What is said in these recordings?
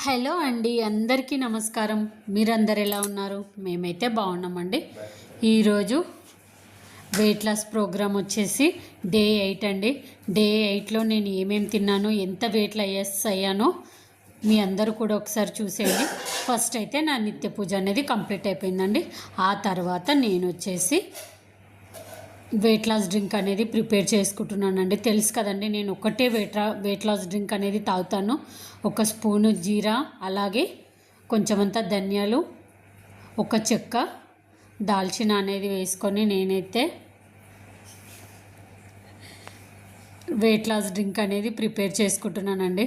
Hello అండి, అందరికీ నమస్కారం. మీరందరు ఎలా ఉన్నారు? మేమైతే బాగున్నామండి. ఈరోజు వెయిట్ లాస్ ప్రోగ్రామ్ వచ్చేసి డే 8 అండి. డే 8లో నేను ఏమేమి తిన్నాను, ఎంత వెయిట్ లాస్ అయ్యానో మీ అందరూ కూడా ఒకసారి చూసేయండి. ఫస్ట్ అయితే నా నిత్య పూజ అనేది కంప్లీట్ అయిపోయిందండి. ఆ తర్వాత నేను వచ్చేసి వెయిట్ లాస్ డ్రింక్ అనేది ప్రిపేర్ చేసుకుంటున్నానండి. తెలుసు కదండి, నేను ఒకటే వెయిట్ లాస్ డ్రింక్ అనేది తాగుతాను. ఒక స్పూను జీరా, అలాగే కొంచెమంతా ధనియాలు, ఒక చెక్క, దాల్చిన అనేది వేసుకొని నేనైతే వెయిట్ లాస్ డ్రింక్ అనేది ప్రిపేర్ చేసుకుంటున్నానండి.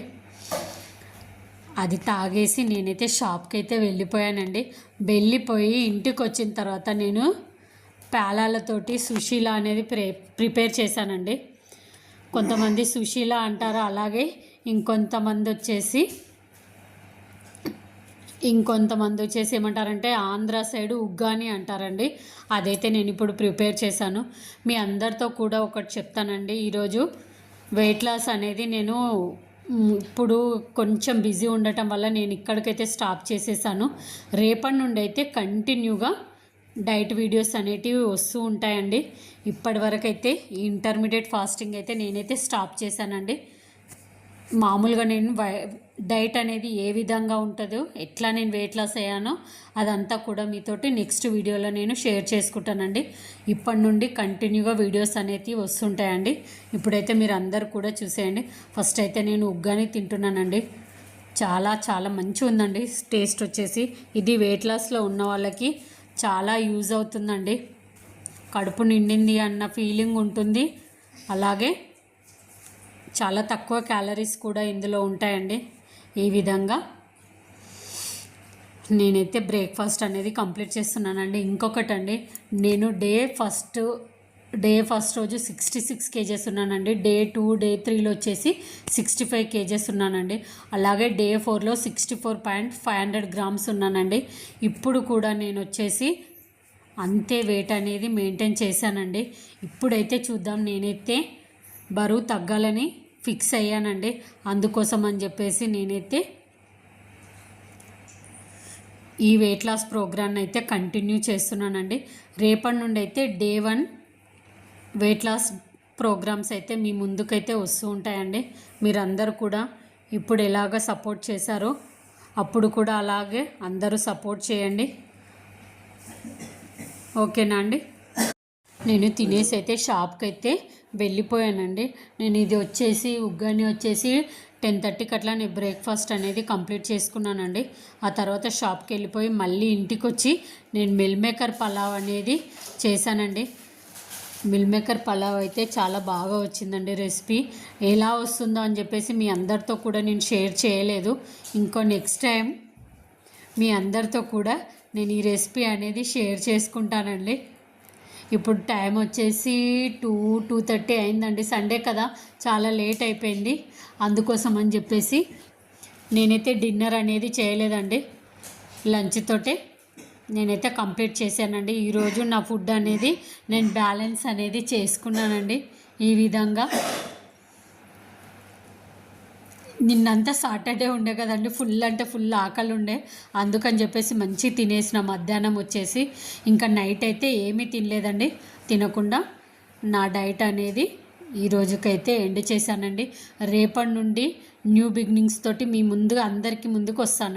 అది తాగేసి నేనైతే షాప్కి అయితే వెళ్ళిపోయానండి. వెళ్ళిపోయి ఇంటికి వచ్చిన తర్వాత నేను పేలాలతోటి సుశీల అనేది ప్రిపేర్ చేశానండి. కొంతమంది సుశీల అంటారు, అలాగే ఇంకొంతమంది వచ్చేసి ఏమంటారంటే ఆంధ్ర సైడు ఉగ్గాని అంటారండి. అదైతే నేను ఇప్పుడు ప్రిపేర్ చేశాను. మీ అందరితో కూడా ఒకటి చెప్తానండి. ఈరోజు వెయిట్ లాస్ అనేది నేను ఇప్పుడు కొంచెం బిజీ ఉండటం వల్ల నేను ఇక్కడికైతే స్టాప్ చేసేసాను. రేపటి నుండి అయితే కంటిన్యూగా డైట్ వీడియోస్ అనేటివి వస్తూ ఉంటాయండి. ఇప్పటి వరకు అయితే ఈ ఇంటర్మీడియట్ ఫాస్టింగ్ అయితే నేనైతే స్టాప్ చేశానండి. మామూలుగా నేను డైట్ అనేది ఏ విధంగా ఉంటుందో, ఎట్లా నేను వెయిట్ లాస్ అయ్యానో అదంతా కూడా మీతోటి నెక్స్ట్ వీడియోలో నేను షేర్ చేసుకుంటానండి. ఇప్పటి నుండి కంటిన్యూగా వీడియోస్ అనేవి వస్తుంటాయండి. ఇప్పుడైతే మీరు అందరు కూడా చూసేయండి. ఫస్ట్ అయితే నేను ఉగ్గాని తింటున్నానండి. చాలా చాలా మంచిగా ఉందండి టేస్ట్ వచ్చేసి. ఇది వెయిట్ లాస్లో ఉన్న వాళ్ళకి చాలా యూజ్ అవుతుందండి. కడుపు నిండింది అన్న ఫీలింగ్ ఉంటుంది. అలాగే చాలా తక్కువ క్యాలరీస్ కూడా ఇందులో ఉంటాయండి. ఈ విధంగా నేనైతే బ్రేక్ఫాస్ట్ అనేది కంప్లీట్ చేస్తున్నానండి. ఇంకొకటండి, నేను డే ఫస్ట్ రోజు 66 kgs ఉన్నానండి. డే 2, డే 3లో వచ్చేసి 65 kgs ఉన్నానండి. అలాగే డే 4లో 64.500 grams ఉన్నానండి. ఇప్పుడు కూడా నేను వచ్చేసి అంతే వెయిట్ అనేది మెయింటైన్ చేశానండి. ఇప్పుడైతే చూద్దాం, నేనైతే బరువు తగ్గాలని ఫిక్స్ అయ్యానండి. అందుకోసం అని చెప్పేసి నేనైతే ఈ వెయిట్ లాస్ ప్రోగ్రామ్ని అయితే కంటిన్యూ చేస్తున్నానండి. రేపటి నుండి అయితే డే 1 వెయిట్ లాస్ ప్రోగ్రామ్స్ అయితే మీ ముందుకైతే వస్తూ ఉంటాయండి. మీరందరూ కూడా ఇప్పుడు ఎలాగ సపోర్ట్ చేశారో అప్పుడు కూడా అలాగే అందరూ సపోర్ట్ చేయండి. ఓకేనా అండి? నేను తినేసి అయితే షాప్కి అయితే వెళ్ళిపోయానండి. నేను ఇది వచ్చేసి ఉగ్గాని వచ్చేసి 10:30కి అట్లా నేను బ్రేక్ఫాస్ట్ అనేది కంప్లీట్ చేసుకున్నానండి. ఆ తర్వాత షాప్కి వెళ్ళిపోయి మళ్ళీ ఇంటికి వచ్చి నేను మిల్ మేకర్ పలావ్ అనేది చేశానండి. మిల్ మేకర్ పలావ్ అయితే చాలా బాగా వచ్చిందండి. రెసిపీ ఎలా వస్తుందో అని చెప్పేసి మీ అందరితో కూడా నేను షేర్ చేయలేదు. ఇంకో నెక్స్ట్ టైం మీ అందరితో కూడా నేను ఈ రెసిపీ అనేది షేర్ చేసుకుంటానండి. ఇప్పుడు టైం వచ్చేసి 2:30 అయిందండి. సండే కదా, చాలా లేట్ అయిపోయింది. అందుకోసం అని చెప్పేసి నేనైతే డిన్నర్ అనేది చేయలేదండి. లంచ్ తోటే నేనైతే కంప్లీట్ చేశానండి. ఈరోజు నా ఫుడ్ అనేది నేను బ్యాలెన్స్ అనేది చేసుకున్నానండి. ఈ విధంగా నిన్నంతా సాటర్డే ఉండే కదండి, ఫుల్ అంటే ఫుల్ ఆకలి ఉండే. అందుకని చెప్పేసి మంచి తినేసిన. మధ్యాహ్నం వచ్చేసి ఇంకా నైట్ అయితే ఏమీ తినలేదండి. తినకుండా నా డైట్ అనేది ఈ రోజుకైతే ఎండ్ చేశానండి. రేపటి నుండి న్యూ బిగినింగ్స్ తోటి మీ అందరికీ ముందుకు వస్తాను.